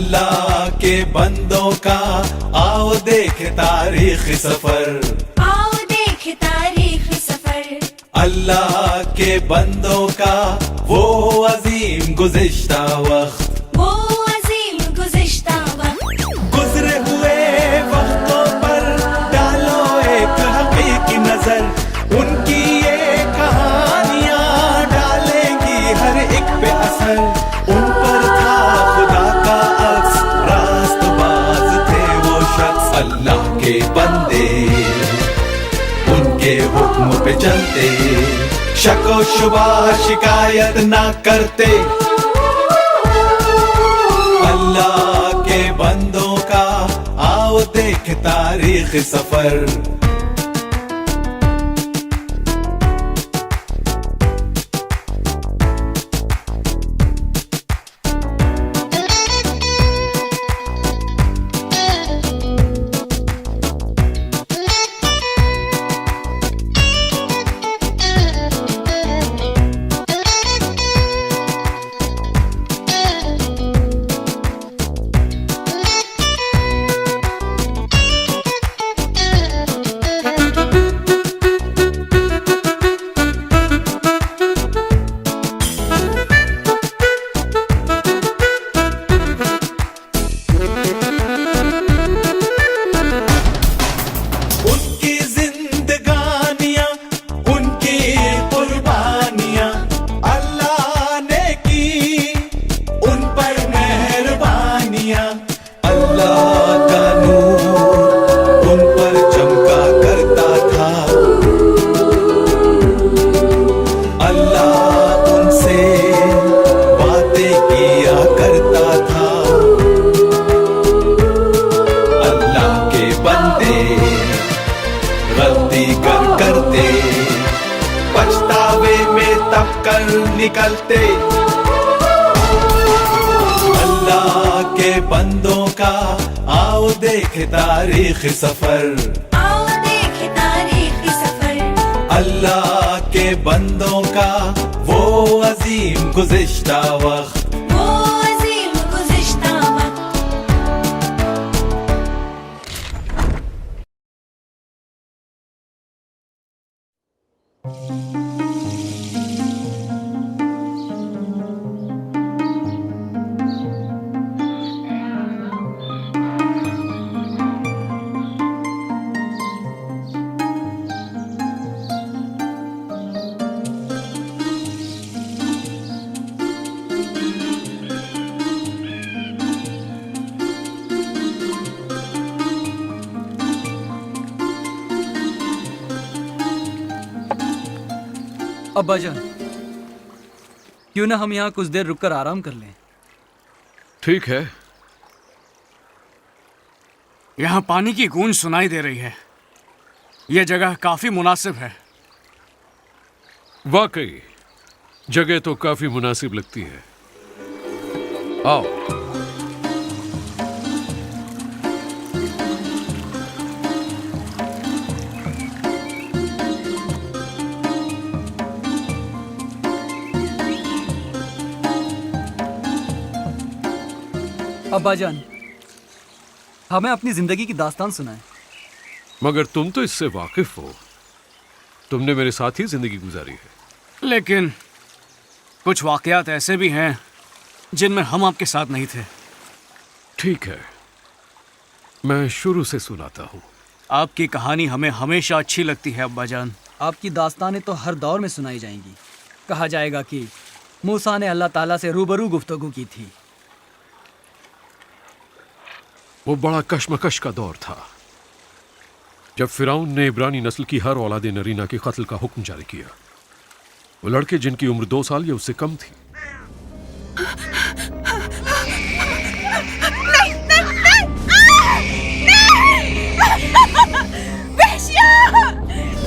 अल्लाह के बंदों का आओ देखे तारीखी सफर, आओ देखे तारीखी सफर। अल्लाह के बंदों का वो अजीम गुज़िश्ता वक्त, वो अजीम गुज़िश्ता वक्त। गुजरे हुए वक्तों पर डालो एक हकीकी नजर, उनकी ये कहानियां डालेंगी हर एक पे असर। उन पर था खुदा का अक्स, रास्तबाज थे वो शख्स। अल्लाह के बंदे उनके हुक्म पे चलते, शको शुबा शिकायत ना करते। अल्लाह के बंदों का आओ देख तारीख सफर। निकलते अल्लाह के बंदों का आओ देखे तारीख सफर, आओ देखे तारीखी सफर। अल्लाह के बंदों का वो अजीम गुज़िश्ता वक्त, वो अजीम गुज़िश्ता वक्त। अब्बाजान, क्यों ना हम यहाँ कुछ देर रुककर आराम कर लें? ठीक है। यहाँ पानी की गूंज सुनाई दे रही है। यह जगह काफी मुनासिब है। वाकई जगह तो काफी मुनासिब लगती है। आओ। अब्बाजान, हमें अपनी जिंदगी की दास्तान सुनाएं। मगर तुम तो इससे वाकिफ हो, तुमने मेरे साथ ही जिंदगी गुजारी है। लेकिन कुछ वाकयात ऐसे भी हैं जिनमें हम आपके साथ नहीं थे। ठीक है, मैं शुरू से सुनाता हूँ। आपकी कहानी हमें हमेशा अच्छी लगती है अब्बाजान। आपकी दास्तानें तो हर दौर में सुनाई जाएंगी। कहा जाएगा कि मूसा ने अल्लाह ताला से रूबरू गुफ्तगू की थी। वो बड़ा कश्मकश का दौर था जब फिरौन ने इब्रानी नस्ल की हर औलाद नरीना के कत्ल का हुक्म जारी किया। वो लड़के जिनकी उम्र 2 साल या उससे कम थी।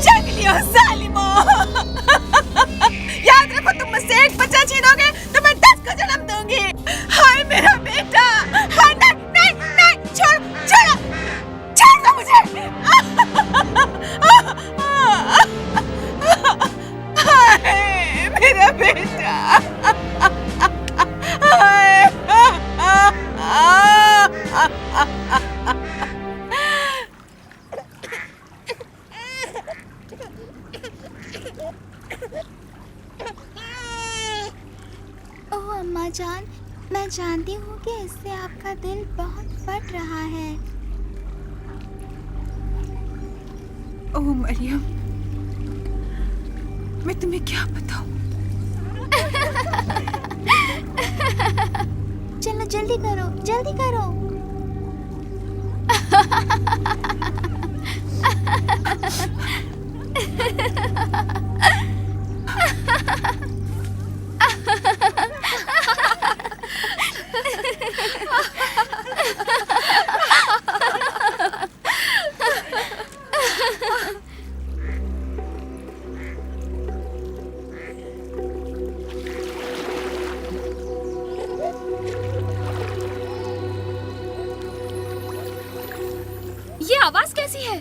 जंगलियों जालिमों, याद रखो तुम मुझसे एक बच्चा छीनोगे तो मैं 10 को जन्म दूंगी। हाय मेरा बेटा, हाय नहीं नहीं नहीं, छोड़ छोड़ छोड़ दो मुझे। हाय मेरा बेटा, हाय जानती हूँ कि इससे आपका दिल बहुत फट रहा है। ओह मरियम, मैं तुम्हें क्या बताऊं? चलो जल्दी करो, जल्दी करो। ये आवाज कैसी है?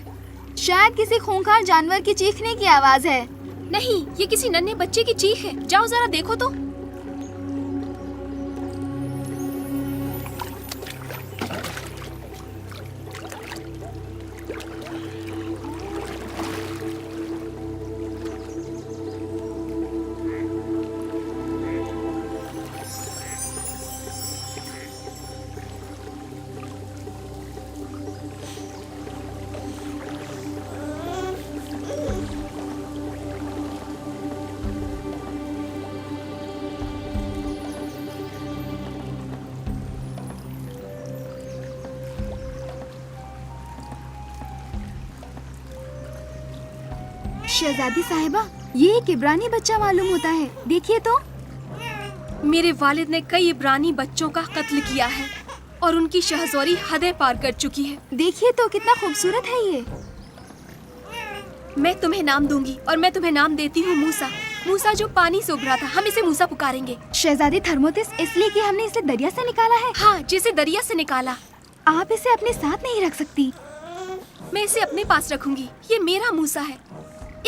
शायद किसी खूंखार जानवर की चीखने की आवाज है। नहीं, ये किसी नन्हे बच्चे की चीख है। जाओ जरा देखो तो। शहजादी साहिबा, ये एक इब्रानी बच्चा मालूम होता है। देखिए तो। मेरे वालिद ने कई इब्रानी बच्चों का कत्ल किया है और उनकी शहज़ोरी हदें पार कर चुकी है। देखिए तो कितना खूबसूरत है ये। मैं तुम्हें नाम दूंगी और मैं तुम्हें नाम देती हूँ मूसा। मूसा जो पानी से उभरा था, हम इसे मूसा पुकारेंगे। शहजादी थर्मोतिस, इसलिए कि हमने इसे दरिया से निकाला है। हाँ, जिसे दरिया से निकाला। आप इसे अपने साथ नहीं रख सकती। मैं इसे अपने पास रखूंगी। ये मेरा मूसा है,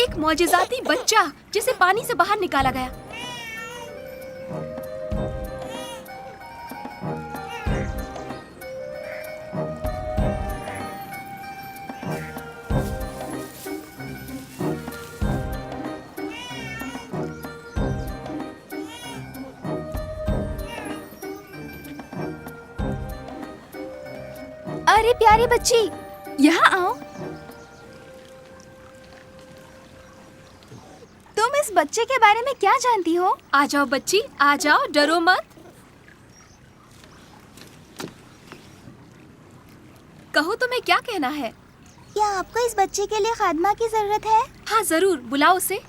एक मौजिज़ाती बच्चा जिसे पानी से बाहर निकाला गया। अरे प्यारी बच्ची, यहाँ आओ। तुम इस बच्चे के बारे में क्या जानती हो? आ जाओ बच्ची, आ जाओ, डरो मत। कहो तुम्हें क्या कहना है? क्या आपको इस बच्चे के लिए खादमा की जरूरत है? हाँ जरूर, बुलाओ उसे।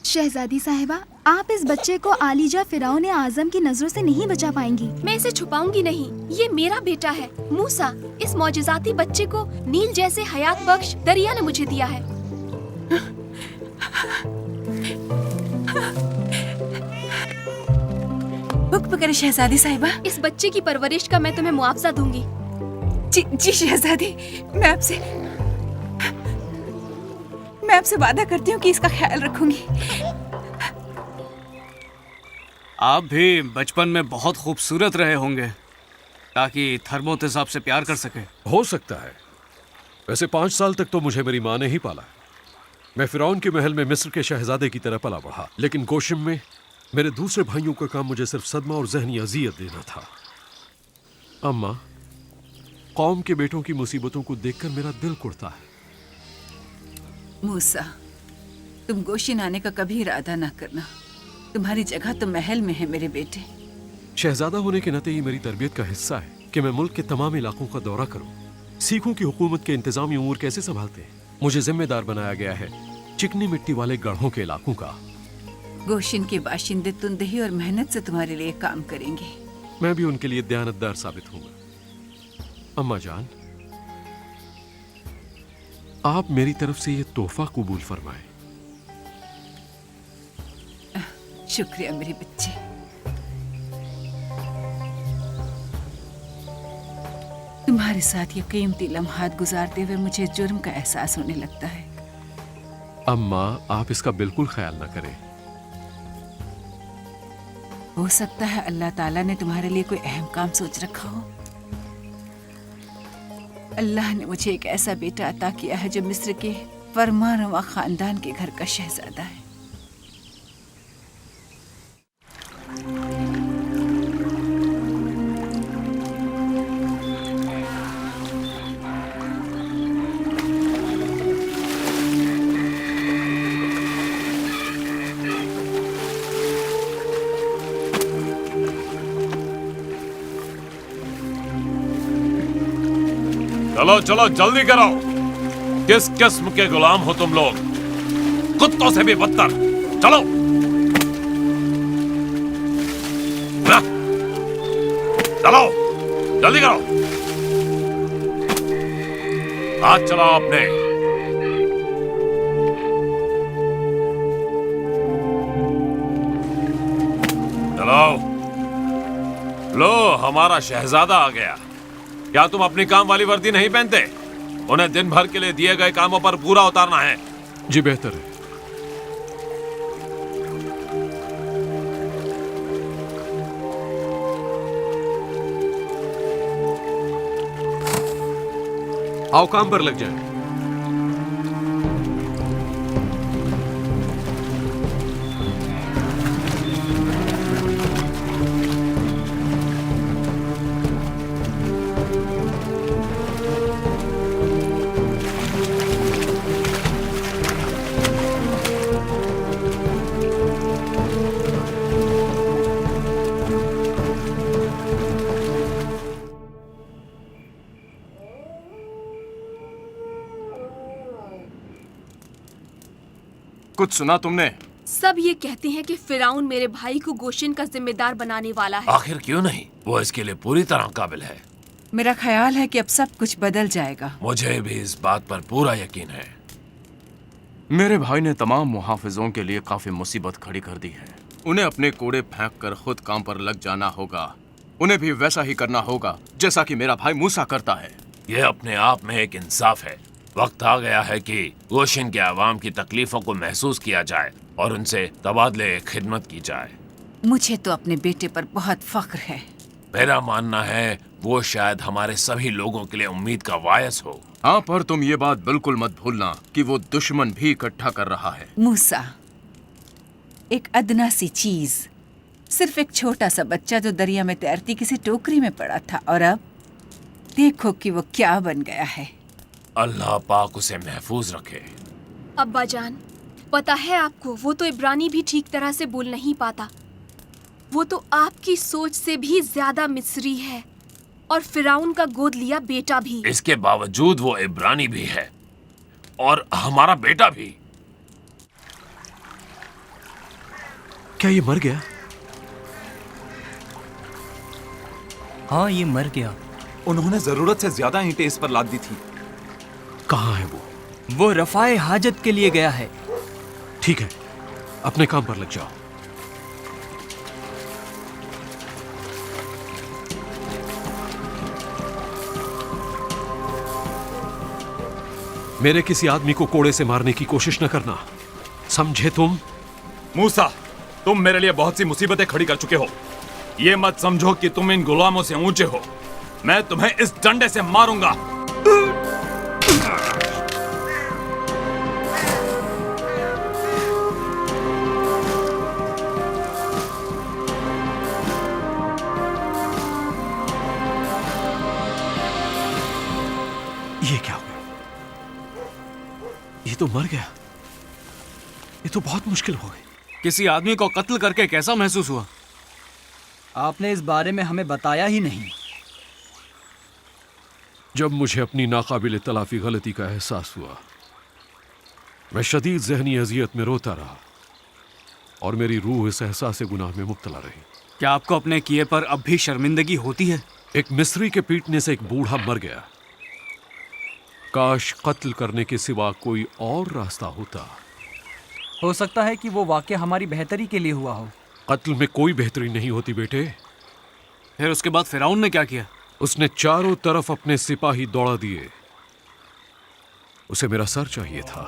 शहजादी साहिबा, आप इस बच्चे को आलिजा फिरौन आजम की नजरों से नहीं बचा पाएंगी। मैं इसे छुपाऊंगी नहीं। ये मेरा बेटा है मूसा। इस मौजिज़ाती बच्चे को नील जैसे हयात बख्श दरिया ने मुझे दिया है। हुक्म करे शहजादी साहिबा। इस बच्चे की परवरिश का मैं तुम्हें मुआवजा दूंगी। जी शहजादी, मैं आपसे वादा करती हूँ कि इसका ख्याल रखूंगी। आप भी बचपन में बहुत खूबसूरत रहे होंगे ताकि थर्मोतिस आपसे प्यार कर सके। हो सकता है। वैसे 5 साल तक तो मुझे मेरी माँ ने ही पाला। मैं फिरौन के महल में मिस्र के शहजादे की तरह पला बढ़ा, लेकिन गोशिम में मेरे दूसरे भाइयों का काम मुझे सिर्फ सदमा और जहनी अजियत देना था। अम्मा, कौम के बेटों की मुसीबतों को देखकर मेरा दिल कुड़ता है। मूसा, तुम गोशिन आने का कभी इरादा ना करना। तुम्हारी जगह तो महल में है मेरे बेटे। शहजादा होने के नाते ये मेरी तरबियत का हिस्सा है कि मैं मुल्क के तमाम इलाकों का दौरा करूं, सीखूं कि हुकूमत के इंतजामी उमूर कैसे संभालते हैं। मुझे जिम्मेदार बनाया गया है चिकनी मिट्टी वाले गढ़ों के इलाकों का। गोशिन के बाशिंदे तुंदही और मेहनत से तुम्हारे लिए काम करेंगे। मैं भी उनके लिए दयानतदार साबित होऊंगा। अम्मा जान, आप मेरी तरफ से ये तोहफा कबूल फरमाएं। शुक्रिया मेरी बच्ची। तुम्हारे साथ ये कीमती लम्हात गुजारते हुए मुझे जुर्म का एहसास होने लगता है। अम्मा, आप इसका बिल्कुल ख्याल ना करें। हो सकता है अल्लाह ताला ने तुम्हारे लिए कोई अहम काम सोच रखा हो। अल्लाह ने मुझे एक ऐसा बेटा अता किया है जो मिस्र के फरमानवा खानदान के घर का शहजादा है। चलो चलो जल्दी करो। किस किस्म के गुलाम हो तुम लोग? कुत्तों से भी बदतर। चलो चलो जल्दी करो। हाथ चलाओ अपने। चलो लो, हमारा शहजादा आ गया। क्या तुम अपनी काम वाली वर्दी नहीं पहनते? उन्हें दिन भर के लिए दिए गए कामों पर पूरा उतारना है। जी बेहतर है। आओ काम पर लग जाए। कुछ सुना तुमने? सब ये कहते हैं कि फिराउन मेरे भाई को गोशन का जिम्मेदार बनाने वाला है। आखिर क्यों नहीं? वो इसके लिए पूरी तरह काबिल है। मेरा ख्याल है कि अब सब कुछ बदल जाएगा। मुझे भी इस बात पर पूरा यकीन है। मेरे भाई ने तमाम मुहाफिजों के लिए काफी मुसीबत खड़ी कर दी है। उन्हें अपने कूड़े फेंक कर खुद काम पर लग जाना होगा। उन्हें भी वैसा ही करना होगा जैसा कि मेरा भाई मूसा करता है। यह अपने आप में एक इंसाफ है। वक्त आ गया है कि गोशन के आवाम की तकलीफों को महसूस किया जाए और उनसे तबादले खिदमत की जाए। मुझे तो अपने बेटे पर बहुत फख्र है। मेरा मानना है वो शायद हमारे सभी लोगों के लिए उम्मीद का वायस हो। हाँ, पर तुम ये बात बिल्कुल मत भूलना कि वो दुश्मन भी इकट्ठा कर रहा है। मूसा एक अदना सी चीज, सिर्फ एक छोटा सा बच्चा जो दरिया में तैरती किसी टोकरी में पड़ा था, और अब देखो कि वो क्या बन गया है। अल्लाह पाक उसे महफूज रखे। अब्बा जान, पता है आपको, वो तो इब्रानी भी ठीक तरह से बोल नहीं पाता। वो तो आपकी सोच से भी ज्यादा मिस्री है, और फिराउन का गोद लिया बेटा भी। इसके बावजूद वो इब्रानी भी है और हमारा बेटा भी। क्या ये मर गया? हाँ, ये मर गया। उन्होंने जरूरत से ज्यादा ईंटें इस पर लाद दी थी। कहाँ है वो रफाए हाजत के लिए गया है। ठीक है, अपने काम पर लग जाओ। मेरे किसी आदमी को कोड़े से मारने की कोशिश न करना, समझे तुम? मूसा, तुम मेरे लिए बहुत सी मुसीबतें खड़ी कर चुके हो। ये मत समझो कि तुम इन गुलामों से ऊंचे हो। मैं तुम्हें इस डंडे से मारूंगा। ये क्या हो गया? ये तो मर गया। ये तो बहुत मुश्किल हो गई। किसी आदमी को कत्ल करके कैसा महसूस हुआ? आपने इस बारे में हमें बताया ही नहीं। जब मुझे अपनी नाकाबिल तलाफी गलती का एहसास हुआ, मैं शदीद जहनी अजियत में रोता रहा और मेरी रूह इस एहसास गुनाह में मुब्तला रही। क्या आपको अपने किए पर अब भी शर्मिंदगी होती है? एक मिस्री के पीटने से एक बूढ़ा मर गया। काश कत्ल करने के सिवा कोई और रास्ता होता। हो सकता है कि वो वाक़या हमारी बेहतरी के लिए हुआ हो। कत्ल में कोई बेहतरी नहीं होती बेटे। फिर उसके बाद फिरौन ने क्या किया? उसने चारों तरफ अपने सिपाही दौड़ा दिए। उसे मेरा सर चाहिए था।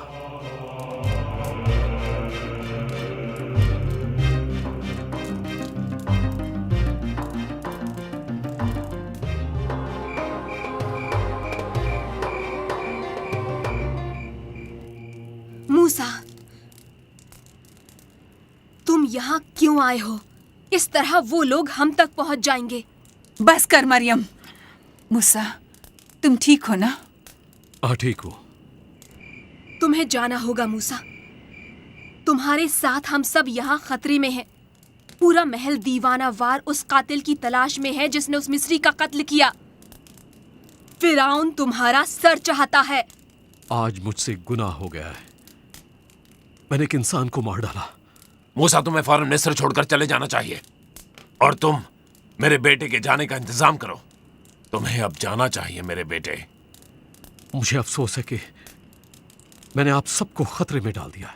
क्यों आए हो? इस तरह वो लोग हम तक पहुंच जाएंगे। बस कर मरियम। मूसा, तुम ठीक हो ना? हाँ, ठीक हूँ। तुम्हें जाना होगा मूसा। तुम्हारे साथ हम सब यहाँ खतरे में हैं। पूरा महल दीवाना वार उस कातिल की तलाश में है जिसने उस मिस्री का कत्ल किया। फिरौन तुम्हारा सर चाहता है। आज मुझसे गुनाह हो गया है। मैंने एक इंसान को मार डाला। मूसा, तुम्हें फौरन मिस्र छोड़कर चले जाना चाहिए और तुम मेरे बेटे के जाने का इंतजाम करो। तुम्हें अब जाना चाहिए मेरे बेटे। मुझे अफसोस है कि मैंने आप सबको खतरे में डाल दिया।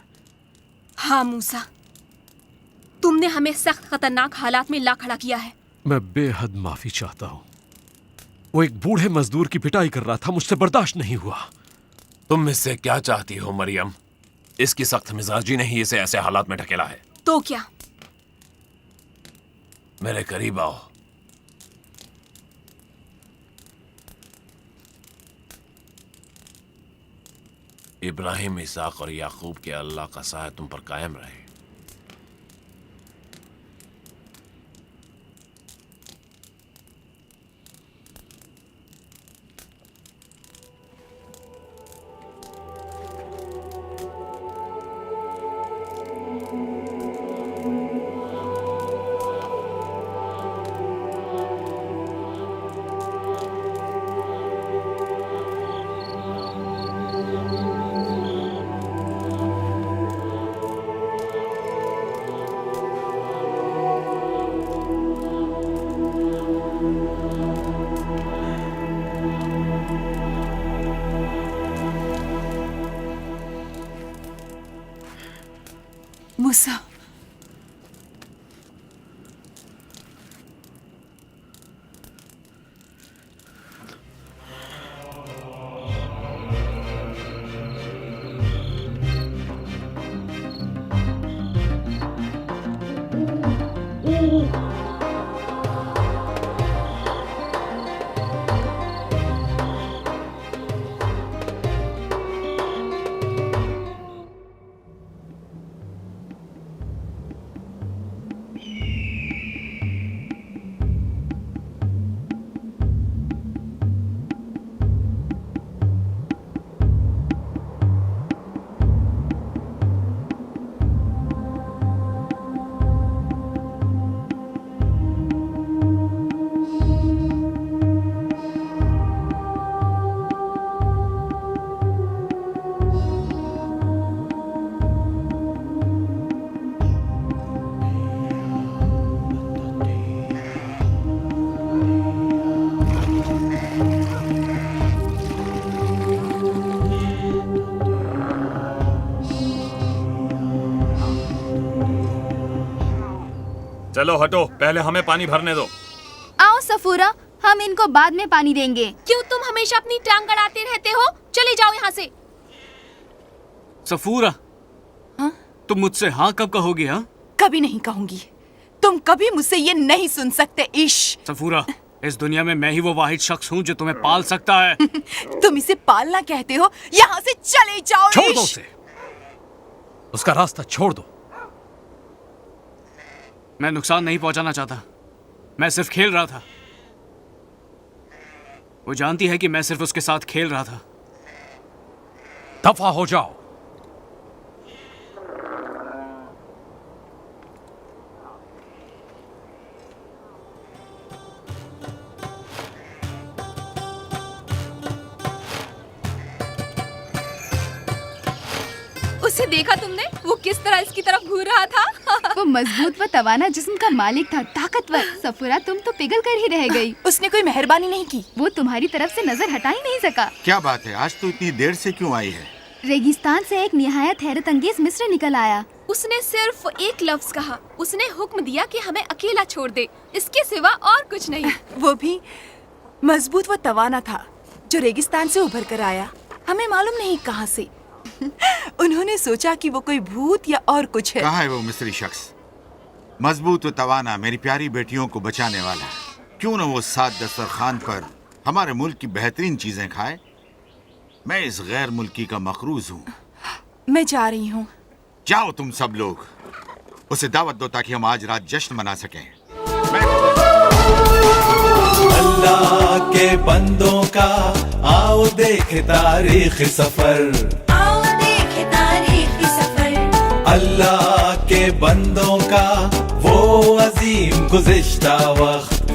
हाँ मूसा, तुमने हमें सख्त खतरनाक हालात में ला खड़ा किया है। मैं बेहद माफी चाहता हूँ। वो एक बूढ़े मजदूर की पिटाई कर रहा था, मुझसे बर्दाश्त नहीं हुआ। तुम मुझसे क्या चाहती हो मरियम? इसकी सख्त मिजाजी ने ही इसे ऐसे हालात में ढकेला है। तो क्या? मेरे करीब आओ। इब्राहिम, इसाक और याकूब के अल्लाह का साया तुम पर कायम रहे। मूसा, चलो हटो, पहले हमें पानी भरने दो। आओ सफूरा, हम इनको बाद में पानी देंगे। क्यों तुम हमेशा अपनी टांग गड़ाते रहते हो? चले जाओ यहाँ से। सफूरा, हाँ? तुम मुझसे हाँ कब कहोगी? हाँ, कभी नहीं कहूंगी। तुम कभी मुझसे ये नहीं सुन सकते। इश सफूरा, इस दुनिया में मैं ही वो वाहिद शख्स हूँ जो तुम्हें पाल सकता है। तुम इसे पालना कहते हो? यहाँ से चले जाओ। छोड़ दो इश। उसे, उसका रास्ता छोड़ दो। मैं नुकसान नहीं पहुंचाना चाहता, मैं सिर्फ खेल रहा था। वो जानती है कि मैं सिर्फ उसके साथ खेल रहा था। दफा हो जाओ। उसे देखा तुमने? वो किस तरह इसकी तरफ घूर रहा था। वो मजबूत व तवाना जिस्म का मालिक था, ताकतवर। सफूरा, तुम तो पिघल कर ही रह गई। उसने कोई मेहरबानी नहीं की। वो तुम्हारी तरफ से नजर हटा ही नहीं सका। क्या बात है, आज तो इतनी देर से क्यों आई है? रेगिस्तान से एक निहायत हैरत अंगेज मिस्र निकल आया। उसने सिर्फ एक लफ्ज कहा। उसने हुक्म दिया कि हमें अकेला छोड़ दे, इसके सिवा और कुछ नहीं। वो भी मजबूत व तवाना था जो रेगिस्तान से उभर कर आया। हमें मालूम नहीं कहाँ से। उन्होंने सोचा कि वो कोई भूत या और कुछ है। कहाँ है वो मिस्री शख्स? मजबूत व तवाना, मेरी प्यारी बेटियों को बचाने वाला। क्यों न वो साथ दस्तरखान पर हमारे मुल्क की बेहतरीन चीजें खाए। मैं इस गैर मुल्की का मखरूज हूँ। मैं जा रही हूँ। जाओ तुम सब लोग। उसे दावत दो ताकि हम आज रात जश्न मना सकें। अल्लाह के बंदों का आओ देखे तारीख सफर, आओ देखे तारीखी सफर। अल्लाह के बंदों का वो अजीम गुज़िश्ता वक्त,